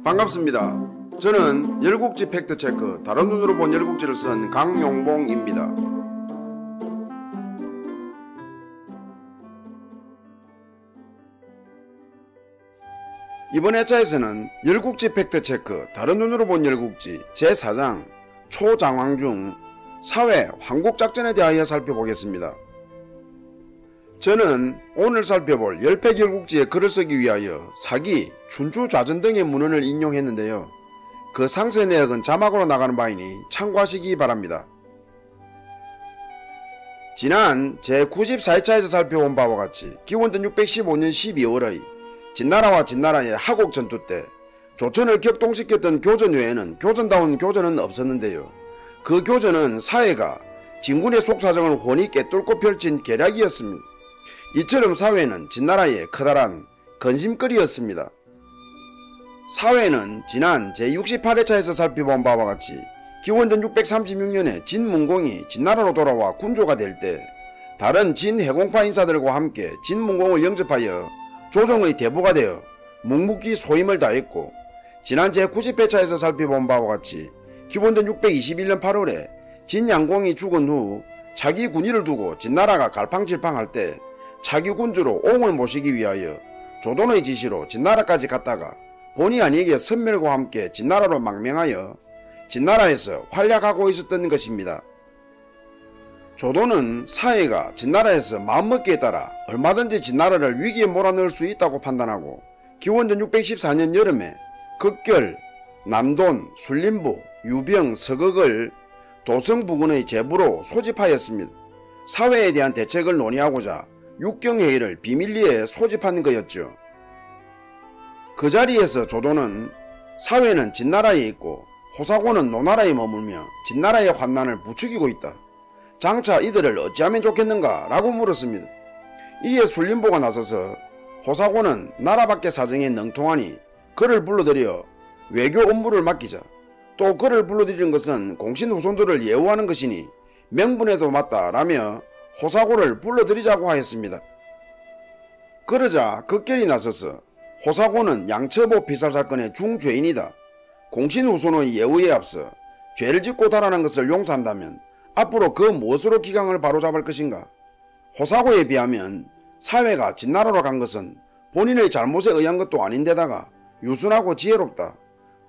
반갑습니다. 저는 열국지 팩트체크 다른 눈으로 본 열국지를 쓴 강용봉입니다. 이번 회차에서는 열국지 팩트체크 다른 눈으로 본 열국지 제4장 초장황 중 사회 황국작전에 대하여 살펴보겠습니다. 저는 오늘 살펴볼 열팩 열국지의 글을 쓰기 위하여 사기, 춘추좌전 등의 문헌을 인용했는데요. 그 상세 내역은 자막으로 나가는 바이니 참고하시기 바랍니다. 지난 제94회차에서 살펴본 바와 같이 기원전 615년 12월의 진나라와 진나라의 하곡 전투 때 조천을 격동시켰던 교전 외에는 교전다운 교전은 없었는데요. 그 교전은 사회가 진군의 속사정을 훤히 꿰뚫고 펼친 계략이었습니다. 이처럼 사회는 진나라의 커다란 근심거리였습니다. 사회는 지난 제68회차에서 살펴본 바와 같이 기원전 636년에 진문공이 진나라로 돌아와 군주가 될 때 다른 진해공파 인사들과 함께 진문공을 영접하여 조정의 대부가 되어 묵묵히 소임을 다했고, 지난 제90회차에서 살펴본 바와 같이 기원전 621년 8월에 진양공이 죽은 후 자기 군의를 두고 진나라가 갈팡질팡할 때 자기 군주로 옹을 모시기 위하여 조돈의 지시로 진나라까지 갔다가 본의 아니게 선멸과 함께 진나라로 망명하여 진나라에서 활약하고 있었던 것입니다. 조돈은 사해가 진나라에서 마음먹기에 따라 얼마든지 진나라를 위기에 몰아넣을 수 있다고 판단하고 기원전 614년 여름에 극결, 남돈, 순림부, 유병, 서극을 도성 부근의 제부로 소집하였습니다. 사회에 대한 대책을 논의하고자 육경회의를 비밀리에 소집하는 거였죠. 그 자리에서 조돈은 사회는 진나라에 있고 호사고는 노나라에 머물며 진나라의 환난을 부추기고 있다. 장차 이들을 어찌하면 좋겠는가 라고 물었습니다. 이에 순림보가 나서서 호사고는 나라 밖의 사정에 능통하니 그를 불러들여 외교 업무를 맡기자. 또 그를 불러들이는 것은 공신 후손들을 예우하는 것이니 명분에도 맞다 라며 호사고를 불러들이자고 하였습니다. 그러자 극결이 나서서 호사고는 양처보 피살사건의 중죄인이다. 공신 후손의 예우에 앞서 죄를 짓고 달아난 것을 용서한다면 앞으로 그 무엇으로 기강을 바로잡을 것인가? 호사고에 비하면 사회가 진나라로 간 것은 본인의 잘못에 의한 것도 아닌데다가 유순하고 지혜롭다.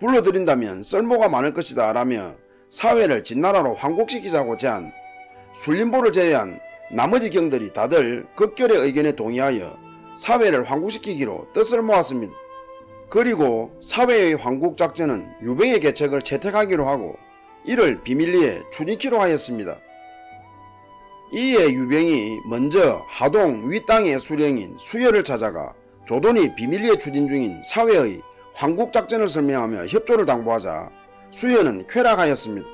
불러들인다면 썰모가 많을 것이다 라며 사회를 진나라로 환국시키자고 제안. 순림보를 제외한 나머지 경들이 다들 극결의 의견에 동의하여 사회를 환국시키기로 뜻을 모았습니다. 그리고 사회의 환국작전은 유병의 계책을 채택하기로 하고 이를 비밀리에 추진키로 하였습니다. 이에 유병이 먼저 하동 윗땅의 수령인 수여를 찾아가 조돈이 비밀리에 추진 중인 사회의 환국작전을 설명하며 협조를 당부하자 수여는 쾌락하였습니다.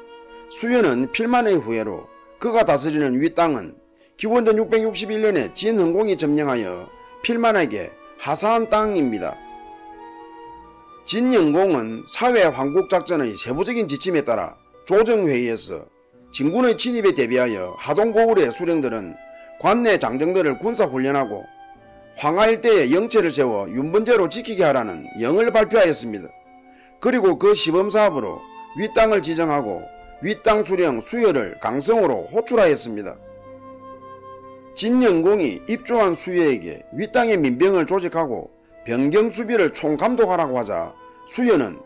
수여는 필만의 후예로 그가 다스리는 윗땅은 기원전 661년에 진흥공이 점령하여 필만에게 하사한 땅입니다. 진영공은 사회 환국작전의 세부적인 지침에 따라 조정회의에서 진군의 진입에 대비하여 하동고을의 수령들은 관내 장정들을 군사훈련하고 황하 일대에 영체를 세워 윤번제로 지키게 하라는 영을 발표하였습니다. 그리고 그 시범사업으로 윗땅을 지정하고 윗땅 수령 수여를 강성으로 호출하였습니다. 진영공이 입조한 수여에게 윗땅의 민병을 조직하고 병경수비를 총감독하라고 하자 수여는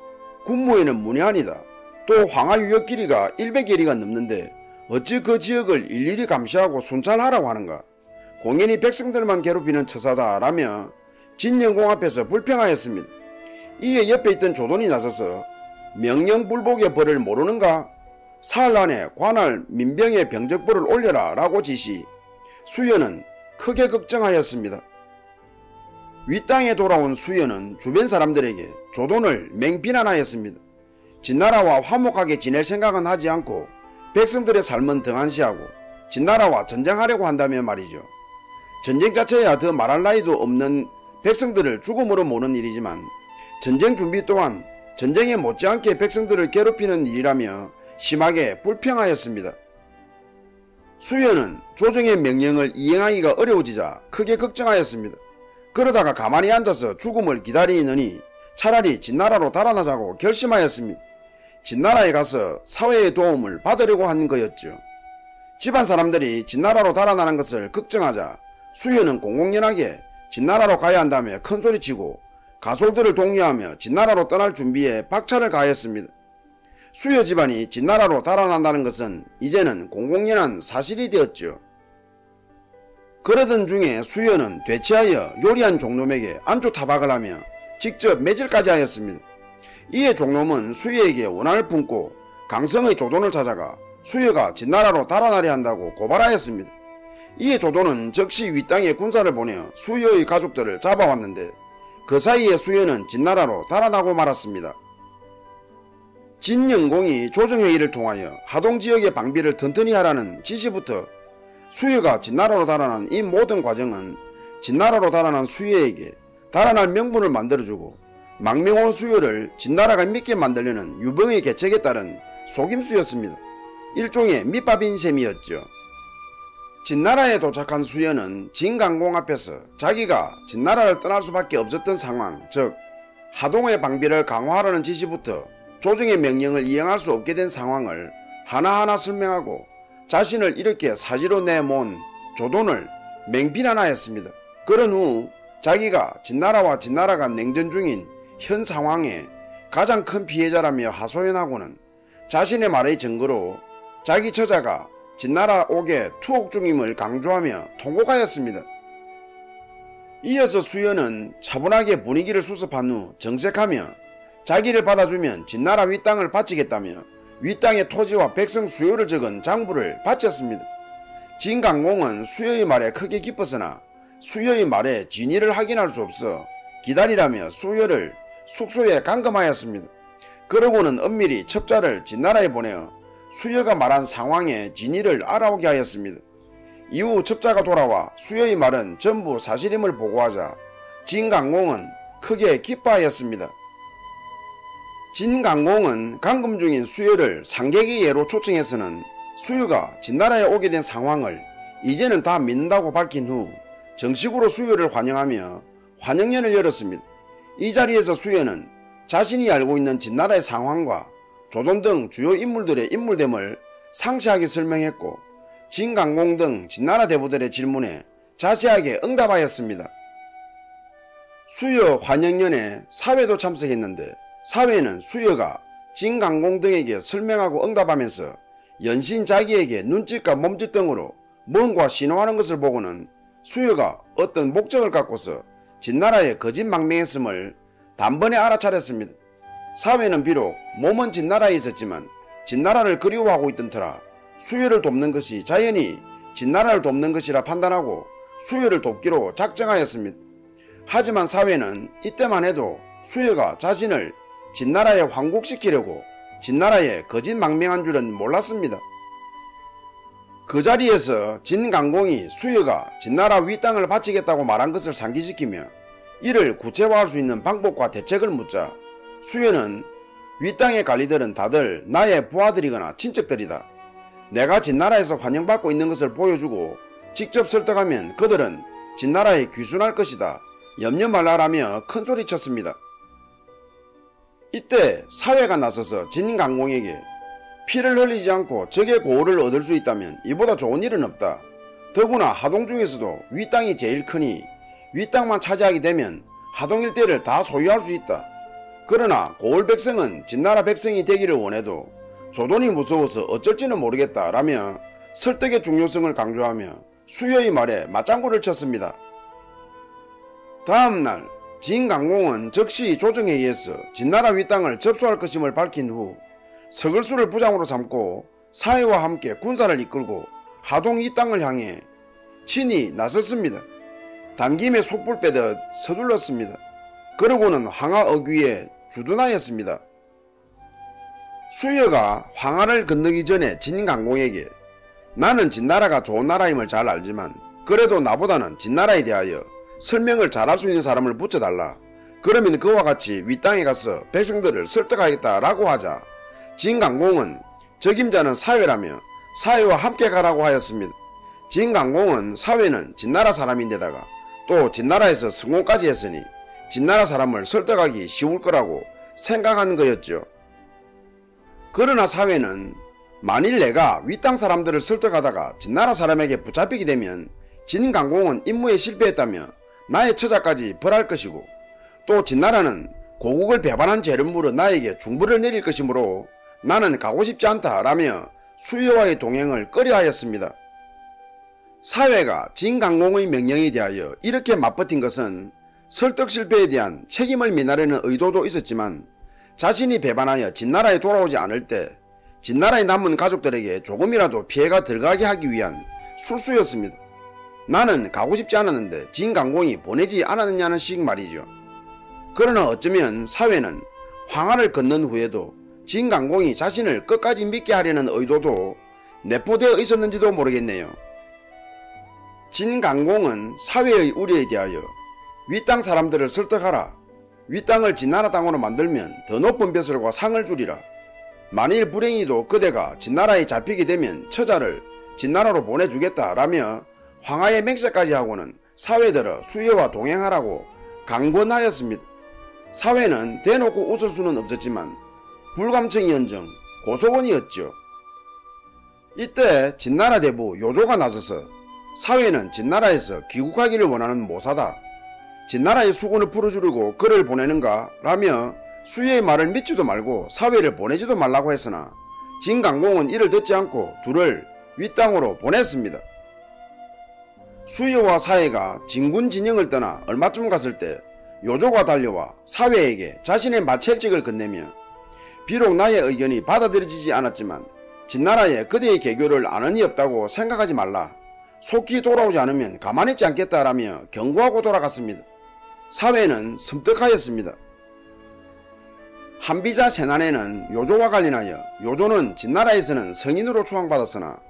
군무에는 문외한이다. 또 황하유역 길이가 100여리가 넘는데 어찌 그 지역을 일일이 감시하고 순찰하라고 하는가? 공연히 백성들만 괴롭히는 처사다 라며 진영공 앞에서 불평하였습니다. 이에 옆에 있던 조돈이 나서서 명령불복의 벌을 모르는가? 사흘 안에 관할 민병의 병적벌을 올려라 라고 지시. 수여는 크게 걱정하였습니다. 윗땅에 돌아온 수여는 주변 사람들에게 조돈을 맹비난하였습니다. 진나라와 화목하게 지낼 생각은 하지 않고 백성들의 삶은 등한시하고 진나라와 전쟁하려고 한다면 말이죠. 전쟁 자체야 더 말할 나위도 없는 백성들을 죽음으로 모는 일이지만 전쟁 준비 또한 전쟁에 못지않게 백성들을 괴롭히는 일이라며 심하게 불평하였습니다. 수여는 조정의 명령을 이행하기가 어려워지자 크게 걱정하였습니다. 그러다가 가만히 앉아서 죽음을 기다리느니 차라리 진나라로 달아나자고 결심하였습니다. 진나라에 가서 사회의 도움을 받으려고 한 거였죠. 집안 사람들이 진나라로 달아나는 것을 걱정하자 수여는 공공연하게 진나라로 가야 한다며 큰소리치고 가솔들을 독려하며 진나라로 떠날 준비에 박차를 가했습니다. 수여 집안이 진나라로 달아난다는 것은 이제는 공공연한 사실이 되었죠. 그러던 중에 수여는 되치하여 요리한 종놈에게 안주 타박을 하며 직접 매질까지 하였습니다. 이에 종놈은 수여에게 원한을 품고 강성의 조돈을 찾아가 수여가 진나라로 달아나려 한다고 고발하였습니다. 이에 조돈은 즉시 윗땅에 군사를 보내어 수여의 가족들을 잡아왔는데 그 사이에 수여는 진나라로 달아나고 말았습니다. 진영공이 조정회의를 통하여 하동지역의 방비를 튼튼히 하라는 지시부터 수여가 진나라로 달아난 이 모든 과정은 진나라로 달아난 수여에게 달아날 명분을 만들어주고 망명온 수여를 진나라가 믿게 만들려는 유병의 계책에 따른 속임수였습니다. 일종의 밑밥인 셈이었죠. 진나라에 도착한 수여는 진강공 앞에서 자기가 진나라를 떠날 수밖에 없었던 상황, 즉 하동의 방비를 강화하라는 지시부터 조정의 명령을 이행할 수 없게 된 상황을 하나하나 설명하고 자신을 이렇게 사지로 내몬 조돈을 맹비난하였습니다. 그런 후 자기가 진나라와 진나라가 냉전 중인 현 상황에 가장 큰 피해자라며 하소연하고는 자신의 말의 증거로 자기 처자가 진나라 옥에 투옥 중임을 강조하며 통곡하였습니다. 이어서 수여는 차분하게 분위기를 수습한 후 정색하며 자기를 받아주면 진나라 윗땅을 바치겠다며 윗땅의 토지와 백성 수요를 적은 장부를 바쳤습니다. 진강공은 수여의 말에 크게 기뻤으나 수여의 말에 진위를 확인할 수 없어 기다리라며 수여를 숙소에 감금하였습니다. 그러고는 엄밀히 첩자를 진나라에 보내어 수여가 말한 상황의 진위를 알아오게 하였습니다. 이후 첩자가 돌아와 수여의 말은 전부 사실임을 보고하자 진강공은 크게 기뻐하였습니다. 진강공은 감금 중인 수여를 상객의 예로 초청해서는 수여가 진나라에 오게 된 상황을 이제는 다 믿는다고 밝힌 후 정식으로 수여를 환영하며 환영연을 열었습니다. 이 자리에서 수여는 자신이 알고 있는 진나라의 상황과 조돈 등 주요 인물들의 인물됨을 상세하게 설명했고 진강공 등 진나라 대부들의 질문에 자세하게 응답하였습니다. 수여 환영연에 사회도 참석했는데 사회는 수여가 진강공 등에게 설명하고 응답하면서 연신 자기에게 눈짓과 몸짓 등으로 뭔가 신호하는 것을 보고는 수여가 어떤 목적을 갖고서 진나라에 거짓 망명했음을 단번에 알아차렸습니다. 사회는 비록 몸은 진나라에 있었지만 진나라를 그리워하고 있던 터라 수여를 돕는 것이 자연히 진나라를 돕는 것이라 판단하고 수여를 돕기로 작정하였습니다. 하지만 사회는 이때만 해도 수여가 자신을 진나라에 황국시키려고 진나라에 거짓 망명한 줄은 몰랐습니다. 그 자리에서 진강공이 수여가 진나라 윗땅을 바치겠다고 말한 것을 상기시키며 이를 구체화할 수 있는 방법과 대책을 묻자 수여는 윗땅의 관리들은 다들 나의 부하들이거나 친척들이다. 내가 진나라에서 환영받고 있는 것을 보여주고 직접 설득하면 그들은 진나라에 귀순할 것이다. 염려 말라라며 큰소리쳤습니다. 이때 사회가 나서서 진강공에게 피를 흘리지 않고 적의 고을을 얻을 수 있다면 이보다 좋은 일은 없다. 더구나 하동 중에서도 윗땅이 제일 크니 윗땅만 차지하게 되면 하동 일대를 다 소유할 수 있다. 그러나 고을 백성은 진나라 백성이 되기를 원해도 조돈이 무서워서 어쩔지는 모르겠다 라며 설득의 중요성을 강조하며 수여의 말에 맞장구를 쳤습니다. 다음날 진강공은 즉시 조정회의에서 진나라 윗땅을 접수할 것임을 밝힌 후 서글수를 부장으로 삼고 사회와 함께 군사를 이끌고 하동 이 땅을 향해 친히 나섰습니다. 당김에 속불 빼듯 서둘렀습니다. 그러고는 황하 어귀에 주둔하였습니다. 수여가 황하를 건너기 전에 진강공에게 나는 진나라가 좋은 나라임을 잘 알지만 그래도 나보다는 진나라에 대하여 설명을 잘할 수 있는 사람을 붙여달라. 그러면 그와 같이 윗땅에 가서 백성들을 설득하겠다 라고 하자 진강공은 적임자는 사회라며 사회와 함께 가라고 하였습니다. 진강공은 사회는 진나라 사람인데다가 또 진나라에서 성공까지 했으니 진나라 사람을 설득하기 쉬울 거라고 생각한 거였죠. 그러나 사회는 만일 내가 윗땅 사람들을 설득하다가 진나라 사람에게 붙잡히게 되면 진강공은 임무에 실패했다며 나의 처자까지 벌할 것이고, 또 진나라는 고국을 배반한 죄를 물어 나에게 중벌을 내릴 것이므로 나는 가고 싶지 않다 라며 수여와의 동행을 꺼려하였습니다. 사회가 진강공의 명령에 대하여 이렇게 맞버틴 것은 설득 실패에 대한 책임을 면하려는 의도도 있었지만, 자신이 배반하여 진나라에 돌아오지 않을 때 진나라에 남은 가족들에게 조금이라도 피해가 덜가게 하기 위한 술수였습니다. 나는 가고 싶지 않았는데 진강공이 보내지 않았느냐는 식 말이죠. 그러나 어쩌면 사회는 황하를 건넌 후에도 진강공이 자신을 끝까지 믿게 하려는 의도도 내포되어 있었는지도 모르겠네요. 진강공은 사회의 우려에 대하여 윗땅 사람들을 설득하라. 윗땅을 진나라 땅으로 만들면 더 높은 벼슬과 상을 주리라. 만일 불행히도 그대가 진나라에 잡히게 되면 처자를 진나라로 보내주겠다 라며 황하의 맹세까지 하고는 사회들어 수여와 동행하라고 강권하였습니다. 사회는 대놓고 웃을 수는 없었지만 불감청이언정 고소원이었죠. 이때 진나라 대부 요조가 나서서 사회는 진나라에서 귀국하기를 원하는 모사다. 진나라의 수군을 풀어주려고 그를 보내는가 라며 수여의 말을 믿지도 말고 사회를 보내지도 말라고 했으나 진강공은 이를 듣지 않고 둘을 윗땅으로 보냈습니다. 수여와 사회가 진군 진영을 떠나 얼마쯤 갔을 때 요조가 달려와 사회에게 자신의 마찰직을 건네며 비록 나의 의견이 받아들여지지 않았지만 진나라에 그대의 개교를 아는 이 없다고 생각하지 말라. 속히 돌아오지 않으면 가만히 있지 않겠다라며 경고하고 돌아갔습니다. 사회는 섬뜩하였습니다. 한비자 세난에는 요조와 관련하여 요조는 진나라에서는 성인으로 추앙받았으나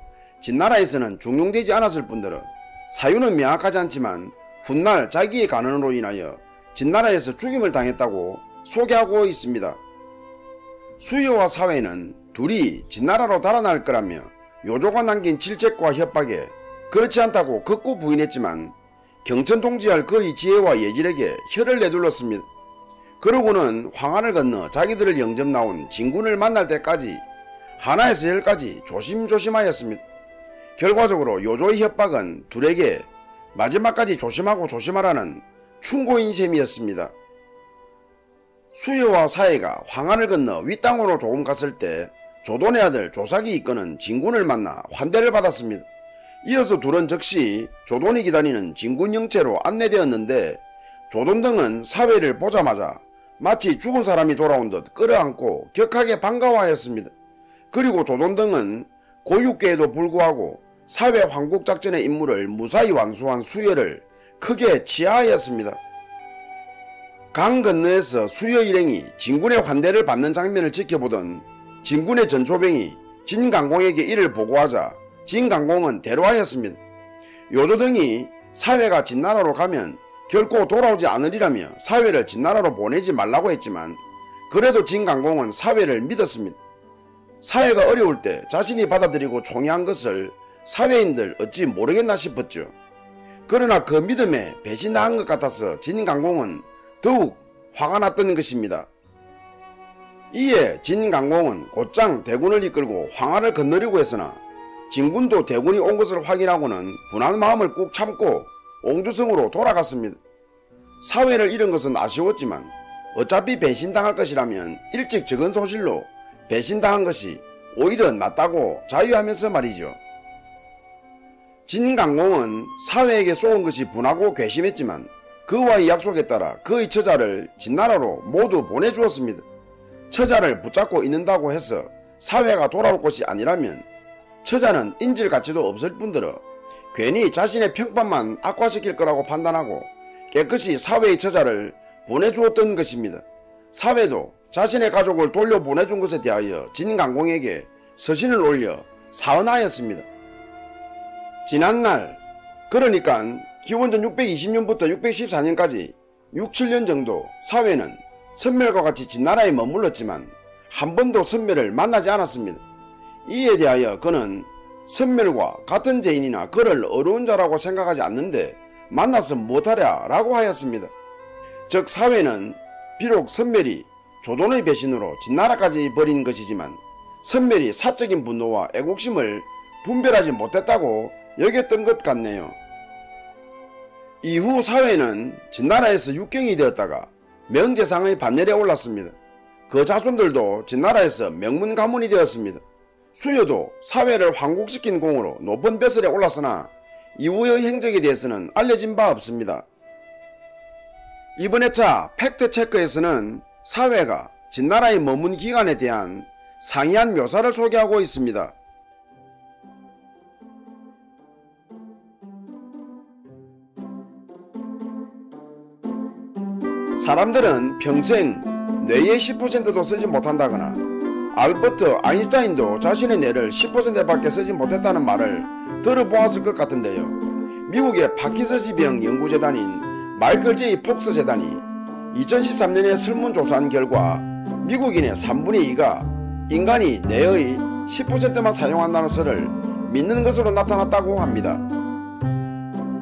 진나라에서는 중용되지 않았을 뿐더러 사유는 명확하지 않지만 훗날 자기의 간언으로 인하여 진나라에서 죽임을 당했다고 소개하고 있습니다. 수여와 사회는 둘이 진나라로 달아날 거라며 요조가 남긴 질책과 협박에 그렇지 않다고 극구 부인했지만 경천통지할 그의 지혜와 예질에게 혀를 내둘렀습니다. 그러고는 황하를 건너 자기들을 영접 나온 진군을 만날 때까지 하나에서 열까지 조심조심하였습니다. 결과적으로 요조의 협박은 둘에게 마지막까지 조심하고 조심하라는 충고인 셈이었습니다. 수여와 사회가 황하를 건너 윗땅으로 조금 갔을 때 조돈의 아들 조삭이 이끄는 진군을 만나 환대를 받았습니다. 이어서 둘은 즉시 조돈이 기다리는 진군 영체로 안내되었는데 조돈 등은 사회를 보자마자 마치 죽은 사람이 돌아온 듯 끌어안고 격하게 반가워하였습니다. 그리고 조돈 등은 고육계에도 불구하고 사회 황국작전의 임무를 무사히 완수한 수여를 크게 치하하였습니다. 강 건너에서 수여 일행이 진군의 환대를 받는 장면을 지켜보던 진군의 전초병이 진강공에게 이를 보고하자 진강공은 대로하였습니다. 요조 등이 사회가 진나라로 가면 결코 돌아오지 않으리라며 사회를 진나라로 보내지 말라고 했지만 그래도 진강공은 사회를 믿었습니다. 사회가 어려울 때 자신이 받아들이고 총애한 것을 사회인들 어찌 모르겠나 싶었죠. 그러나 그 믿음에 배신당한 것 같아서 진강공은 더욱 화가 났던 것입니다. 이에 진강공은 곧장 대군을 이끌고 황하를 건너려고 했으나 진군도 대군이 온 것을 확인하고는 분한 마음을 꾹 참고 옹주성으로 돌아갔습니다. 사회를 잃은 것은 아쉬웠지만 어차피 배신당할 것이라면 일찍 적은 소실로 배신당한 것이 오히려 낫다고 자유하면서 말이죠. 진강공은 사회에게 쏘은 것이 분하고 괘씸했지만 그와의 약속에 따라 그의 처자를 진나라로 모두 보내주었습니다. 처자를 붙잡고 있는다고 해서 사회가 돌아올 것이 아니라면 처자는 인질 가치도 없을 뿐더러 괜히 자신의 평판만 악화시킬 거라고 판단하고 깨끗이 사회의 처자를 보내주었던 것입니다. 사회도 자신의 가족을 돌려보내준 것에 대하여 진강공에게 서신을 올려 사언하였습니다. 지난날, 그러니까 기원전 620년부터 614년까지 6, 7년 정도 사회는 선멸과 같이 진나라에 머물렀지만 한 번도 선멸을 만나지 않았습니다. 이에 대하여 그는 선멸과 같은 죄인이나 그를 어려운 자라고 생각하지 않는데 만나서 무엇하랴 라고 하였습니다. 즉 사회는 비록 선멸이 조돈의 배신으로 진나라까지 벌인 것이지만 선멸이 사적인 분노와 애국심을 분별하지 못했다고 여겼던 것 같네요. 이후 사회는 진나라에서 육경이 되었다가 명제상의 반열에 올랐습니다. 그 자손들도 진나라에서 명문 가문이 되었습니다. 수요도 사회를 황국시킨 공으로 높은 벼슬에 올랐으나 이후의 행적에 대해서는 알려진 바 없습니다. 이번 회차 팩트체크에서는 사회가 진나라의 머문 기간에 대한 상이한 묘사를 소개하고 있습니다. 사람들은 평생 뇌의 10%도 쓰지 못한다거나 알버트 아인슈타인도 자신의 뇌를 10%밖에 쓰지 못했다는 말을 들어보았을 것 같은데요. 미국의 파킨슨병 연구재단인 마이클 제이 폭스 재단이 2013년에 설문조사한 결과 미국인의 3분의 2가 인간이 뇌의 10%만 사용한다는 설을 믿는 것으로 나타났다고 합니다.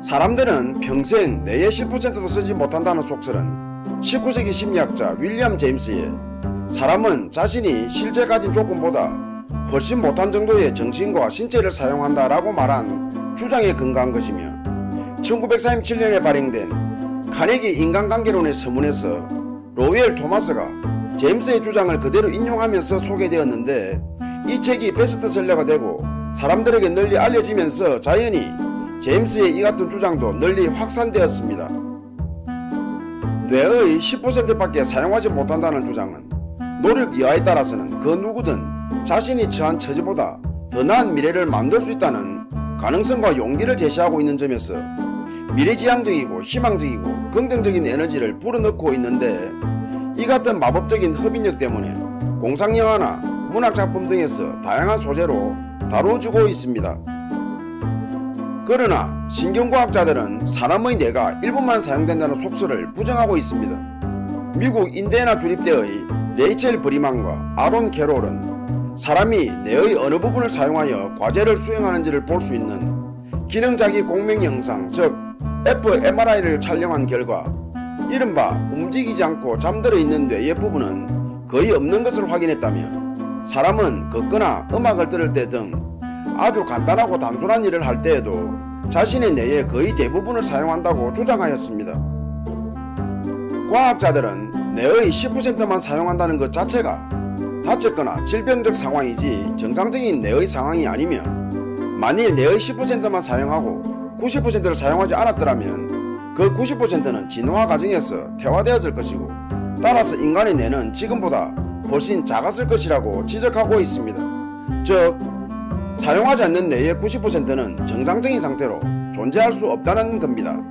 사람들은 평생 뇌의 10%도 쓰지 못한다는 속설은 19세기 심리학자 윌리엄 제임스의 사람은 자신이 실제 가진 조건보다 훨씬 못한 정도의 정신과 신체를 사용한다 라고 말한 주장에 근거한 것이며 1947년에 발행된 카네기 인간관계론의 서문에서 로웰 토마스가 제임스의 주장을 그대로 인용하면서 소개되었는데 이 책이 베스트셀러가 되고 사람들에게 널리 알려지면서 자연히 제임스의 이 같은 주장도 널리 확산되었습니다. 뇌의 10%밖에 사용하지 못한다는 주장은 노력 여하에 따라서는 그 누구든 자신이 처한 처지보다 더 나은 미래를 만들 수 있다는 가능성과 용기를 제시하고 있는 점에서 미래지향적이고 희망적이고 긍정적인 에너지를 불어넣고 있는데 이 같은 마법적인 흡인력 때문에 공상영화나 문학작품 등에서 다양한 소재로 다뤄지고 있습니다. 그러나 신경과학자들은 사람의 뇌가 일부만 사용된다는 속설을 부정하고 있습니다. 미국 인디애나 주립대의 레이첼 브리만과 아론 캐롤은 사람이 뇌의 어느 부분을 사용하여 과제를 수행하는지를 볼 수 있는 기능자기 공명 영상 즉 fMRI를 촬영한 결과 이른바 움직이지 않고 잠들어 있는 뇌의 부분은 거의 없는 것을 확인했다며 사람은 걷거나 음악을 들을 때 등 아주 간단하고 단순한 일을 할 때에도 자신의 뇌의 거의 대부분을 사용한다고 주장하였습니다. 과학자들은 뇌의 10%만 사용한다는 것 자체가 다쳤거나 질병적 상황이지 정상적인 뇌의 상황이 아니며 만일 뇌의 10%만 사용하고 90%를 사용하지 않았더라면 그 90%는 진화 과정에서 퇴화되었을 것이고 따라서 인간의 뇌는 지금보다 훨씬 작았을 것이라고 지적하고 있습니다. 즉 사용하지 않는 뇌의 90%는 정상적인 상태로 존재할 수 없다는 겁니다.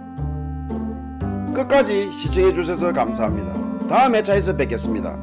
끝까지 시청해주셔서 감사합니다. 다음 회차에서 뵙겠습니다.